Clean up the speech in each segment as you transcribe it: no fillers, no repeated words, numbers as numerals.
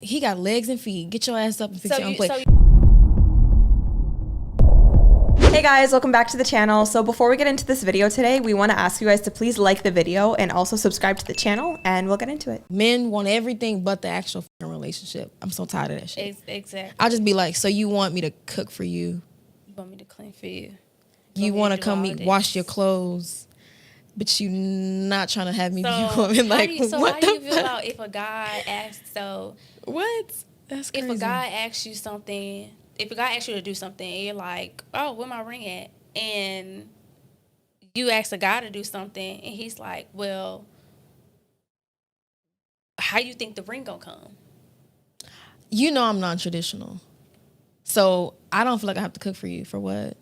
He got legs and feet. Get your ass up and fix your own plate. Hey guys, welcome back to the channel. So before we get into this video today, we want to ask you guys to please like the video and also subscribe to the channel, and we'll get into it. Men want everything but the actual relationship. I'm so tired of that shit. Exactly. I'll just be like, so you want me to cook for you? You want me to clean for you? You want to come wash your clothes, but you not trying to have me be a woman? Like, how do you feel about if a guy asks? So what? That's crazy. If a guy asks you something. If a guy asks you to do something, and you're like, oh, where my ring at? And you ask a guy to do something, and he's like, well, how you think the ring gonna come? You know I'm non-traditional. So I don't feel like I have to cook for you. For what?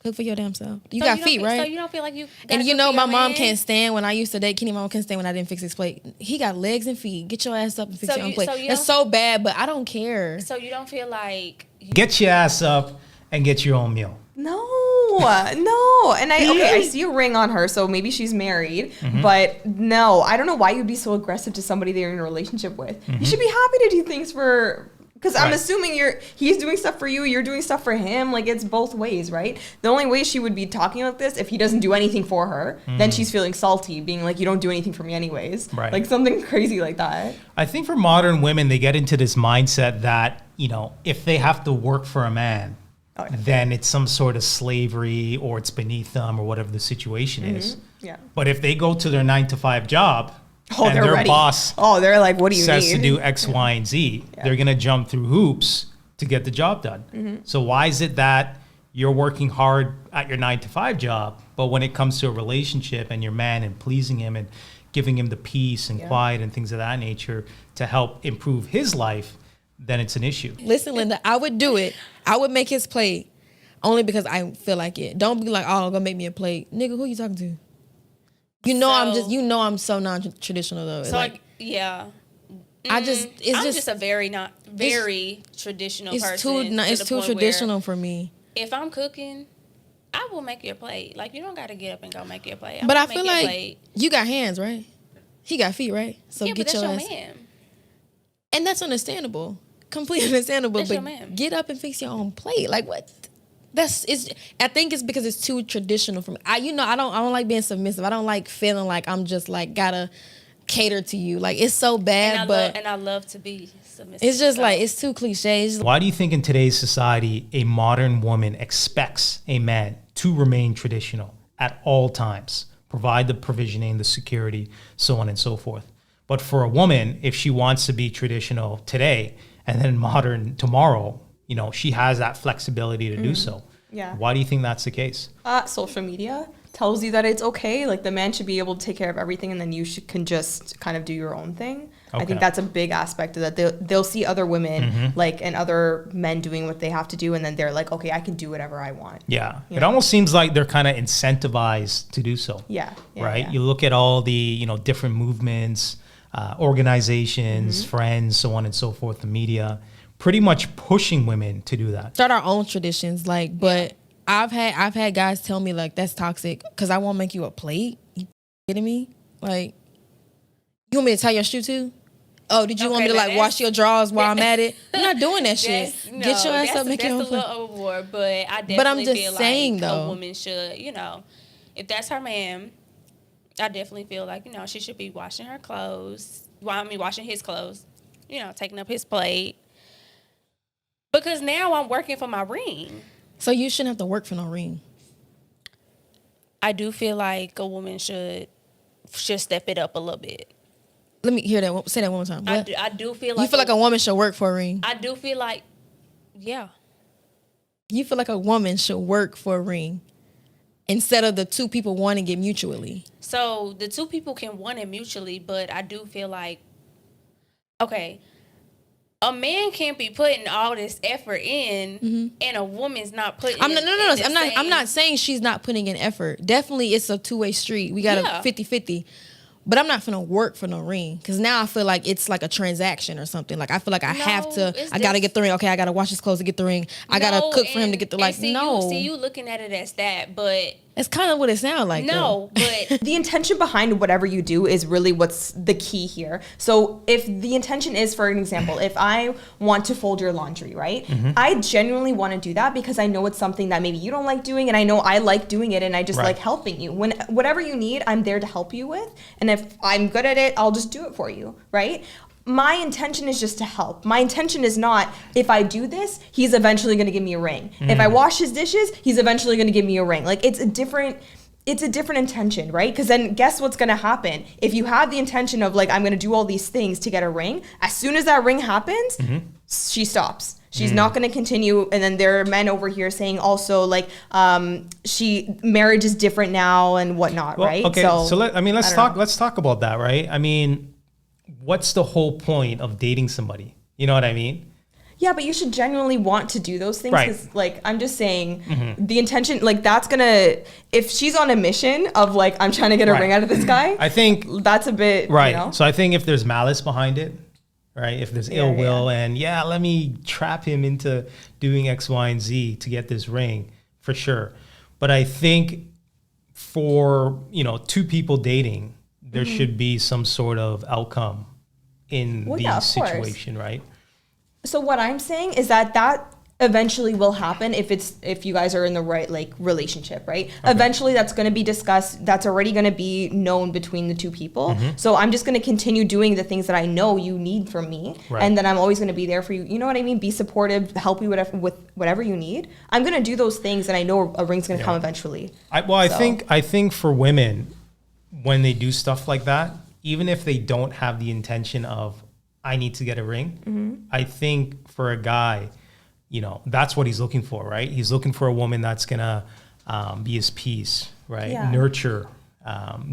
Cook for your damn self. You got feet, right? So you don't feel like you and you know my mom can't stand when I used to date Kenny. My mom can't stand when I didn't fix his plate. He got legs and feet. Get your ass up and fix your own plate. It's so bad, but I don't care. So you don't feel like... Get your ass up and get your own meal. No. And I see a ring on her, so maybe she's married. But no, I don't know why you'd be so aggressive to somebody that you're in a relationship with. You should be happy to do things for... Because I'm assuming he's doing stuff for you, you're doing stuff for him. Like, it's both ways, right? The only way she would be talking about this, if he doesn't do anything for her, then she's feeling salty, being like, you don't do anything for me anyways. Right. Like, something crazy like that. I think for modern women, they get into this mindset that, you know, if they have to work for a man, then it's some sort of slavery or it's beneath them or whatever the situation is. Yeah. But if they go to their 9-to-5 job, and their ready. Boss they're like, what do you says need? to do X, Y, and Z, they're going to jump through hoops to get the job done. So why is it that you're working hard at your 9-to-5 job, but when it comes to a relationship and your man and pleasing him and giving him the peace and quiet and things of that nature to help improve his life, then it's an issue? Listen, Linda, I would do it. I would make his plate only because I feel like it. Don't be like, oh, go make me a plate. Nigga, who you talking to? I'm so non-traditional though. So yeah. I'm just a very traditional person. It's too traditional for me. If I'm cooking, I will make you a plate. Like, you don't got to get up and go make your plate. But I feel like you got hands, right? He got feet, right? So yeah, get but that's your your ass. man. And that's understandable. Completely understandable. That's but your man. Get up and fix your own plate. Like, what? I think it's because it's too traditional for me. I don't like being submissive. I don't like feeling like I'm just like gotta cater to you. Like, it's so bad, and I love to be submissive. It's just like, it's too cliche. Why do you think in today's society a modern woman expects a man to remain traditional at all times, provide the provisioning, the security, so on and so forth? But for a woman, if she wants to be traditional today and then modern tomorrow, you know, she has that flexibility to do so. Yeah. Why do you think that's the case? Social media tells you that it's okay. Like, the man should be able to take care of everything, and then you can just kind of do your own thing. Okay. I think that's a big aspect of that. They'll see other women like and other men doing what they have to do, and then they're like, okay, I can do whatever I want. Yeah. It almost seems like they're kind of incentivized to do so. Yeah. Right? Yeah. You look at all the, you know, different movements, organizations, friends, so on and so forth, the media, pretty much pushing women to do that. Start our own traditions, like, but I've had guys tell me like, that's toxic because I won't make you a plate. You kidding me? Like, you want me to tie your shoe too? Oh, did you want me to like wash your drawers while I'm at it? I'm not doing that shit. Get your ass up, make your own plate. That's a little overboard, but I definitely feel like a woman should, you know, if that's her man, I definitely feel like, you know, she should be washing her clothes. Washing his clothes, you know, taking up his plate. Because now I'm working for my ring. So you shouldn't have to work for no ring. I do feel like a woman should step it up a little bit. Let me hear that. Say that one more time. I do feel like... You feel like a woman should work for a ring? I do feel like... Yeah. You feel like a woman should work for a ring instead of the two people wanting it mutually? So the two people can want it mutually, but I do feel like... Okay... A man can't be putting all this effort in, and a woman's not putting. I'm not saying she's not putting in effort. Definitely, it's a two-way street. We got a 50-50. But I'm not finna work for no ring because now I feel like it's like a transaction or something. Like, I feel like I have to. I gotta get the ring. Okay, I gotta wash his clothes to get the ring. I gotta cook for him to get the You looking at it as that, but That's kind of what it sounds like. No, but the intention behind whatever you do is really what's the key here. So if the intention is, for an example, if I want to fold your laundry, right? I genuinely want to do that because I know it's something that maybe you don't like doing, and I know I like doing it, and I just like helping you. When whatever you need, I'm there to help you with. And if I'm good at it, I'll just do it for you, right? My intention is just to help. My intention is not, if I do this, he's eventually going to give me a ring. If I wash his dishes, he's eventually going to give me a ring. Like, it's a different intention, right? Because then guess what's going to happen? If you have the intention of like, I'm going to do all these things to get a ring, as soon as that ring happens, she stops. She's not going to continue. And then there are men over here saying also like, marriage is different now and whatnot, right? Okay, so let's talk about that, right? I mean, what's the whole point of dating somebody? You know what I mean? Yeah, but you should genuinely want to do those things. Right. Like, I'm just saying the intention, like that's gonna, if she's on a mission of like, I'm trying to get a ring out of this guy, I think that's a bit, right. You know? So I think if there's malice behind it, right? If there's ill will and let me trap him into doing X, Y, and Z to get this ring, for sure. But I think for, two people dating, there should be some sort of outcome in the situation, right? So what I'm saying is that eventually will happen if you guys are in the right like relationship, right? Okay. Eventually that's going to be discussed. That's already going to be known between the two people. So I'm just going to continue doing the things that I know you need from me, and then I'm always going to be there for you. You know what I mean? Be supportive, help you with whatever you need. I'm going to do those things, and I know a ring's going to come eventually. I think for women, when they do stuff like that, even if they don't have the intention of, I need to get a ring, I think for a guy, that's what he's looking for, right? He's looking for a woman that's going to be his peace, right? Yeah. Nurture,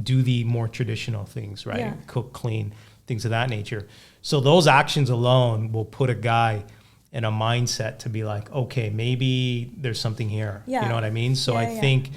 do the more traditional things, right? Yeah. Cook, clean, things of that nature. So those actions alone will put a guy in a mindset to be like, okay, maybe there's something here. Yeah. You know what I mean? So I think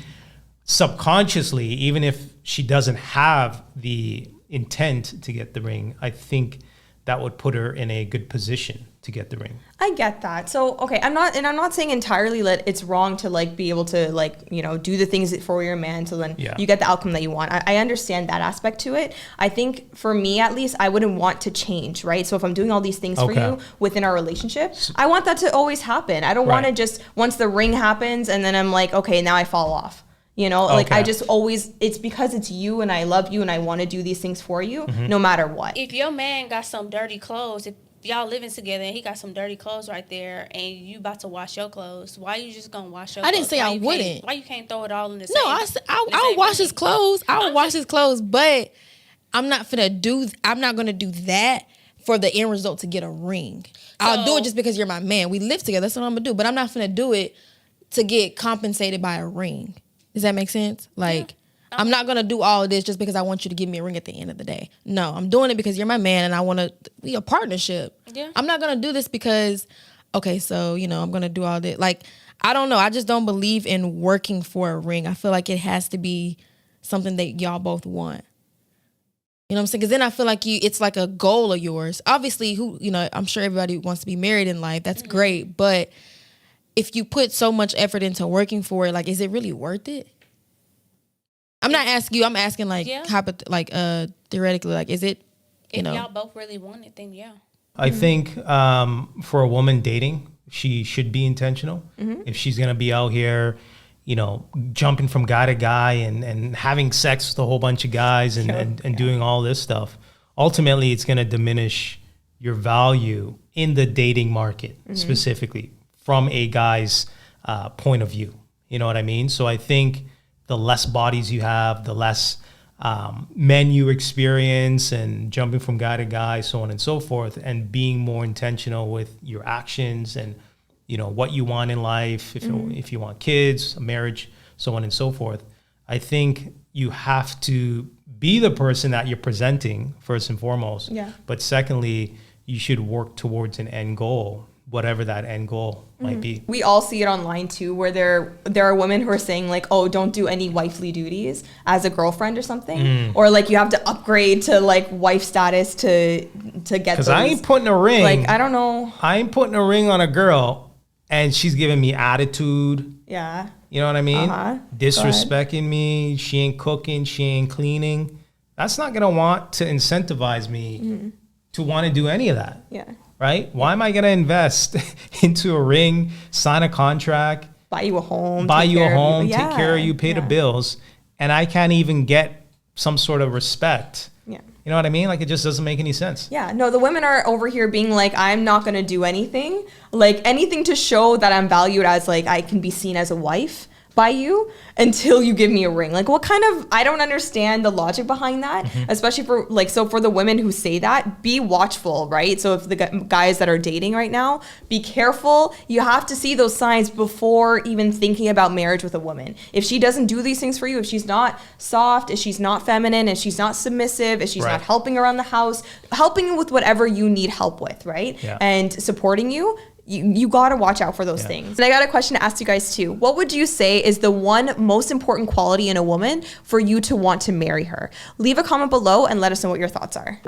subconsciously, even if she doesn't have the intent to get the ring, I think that would put her in a good position to get the ring. I get that. So, okay, I'm not saying entirely that it's wrong to like be able to like, do the things for your man so then you get the outcome that you want. I understand that aspect to it. I think for me, at least, I wouldn't want to change, right? So if I'm doing all these things for you within our relationship, I want that to always happen. I don't want to just, once the ring happens and then I'm like, okay, now I fall off. Like I just always, it's because it's you and I love you and I want to do these things for you no matter what. If your man got some dirty clothes, if y'all living together and he got some dirty clothes right there and you about to wash your clothes, why you just gonna wash your clothes? I didn't say I wouldn't. Why you can't throw it all in the same? No, I'll wash his clothes. I'll wash his clothes, but I'm not gonna do that for the end result to get a ring. I'll do it just because you're my man. We live together. That's what I'm gonna do. But I'm not gonna do it to get compensated by a ring. Does that make sense? Like, I'm not going to do all of this just because I want you to give me a ring at the end of the day. No, I'm doing it because you're my man and I want to be a partnership. Yeah. I'm not going to do this because, okay, so, I'm going to do all this. Like, I don't know. I just don't believe in working for a ring. I feel like it has to be something that y'all both want. You know what I'm saying? Because then I feel like it's like a goal of yours. Obviously, I'm sure everybody wants to be married in life. That's great. But if you put so much effort into working for it, like, is it really worth it? I'm not asking you. I'm asking theoretically, like, is it, if y'all both really want it, then yeah. I think for a woman dating, she should be intentional. If she's going to be out here, jumping from guy to guy and having sex with a whole bunch of guys and doing all this stuff, ultimately it's going to diminish your value in the dating market specifically. From a guy's point of view. You know what I mean? So I think the less bodies you have, the less men you experience and jumping from guy to guy, so on and so forth, and being more intentional with your actions and, what you want in life, if you want kids, a marriage, so on and so forth. I think you have to be the person that you're presenting first and foremost. Yeah. But secondly, you should work towards an end goal, whatever that end goal might be. We all see it online too, where there are women who are saying like, oh, don't do any wifely duties as a girlfriend or something. Or like you have to upgrade to like wife status to get those. Because I ain't putting a ring. Like, I don't know. I ain't putting a ring on a girl and she's giving me attitude. Yeah. You know what I mean? Disrespecting me. She ain't cooking. She ain't cleaning. That's not going to want to incentivize me to want to do any of that. Yeah. Right? Why am I going to invest into a ring, sign a contract, buy you a home, take care of you, pay the bills, and I can't even get some sort of respect? Yeah. You know what I mean? Like, it just doesn't make any sense. Yeah. No, the women are over here being like, I'm not going to do anything. Like, anything to show that I'm valued as, like, I can be seen as a wife by you until you give me a ring. Like, what kind of, I don't understand the logic behind that, especially for, like, so for the women who say that, be watchful, right? So if the guys that are dating right now, be careful. You have to see those signs before even thinking about marriage with a woman. If she doesn't do these things for you, if she's not soft, if she's not feminine, if she's not submissive, if she's not helping around the house, helping you with whatever you need help with, right? Yeah. And supporting you, you got to watch out for those things. And I got a question to ask you guys too. What would you say is the one most important quality in a woman for you to want to marry her? Leave a comment below and let us know what your thoughts are.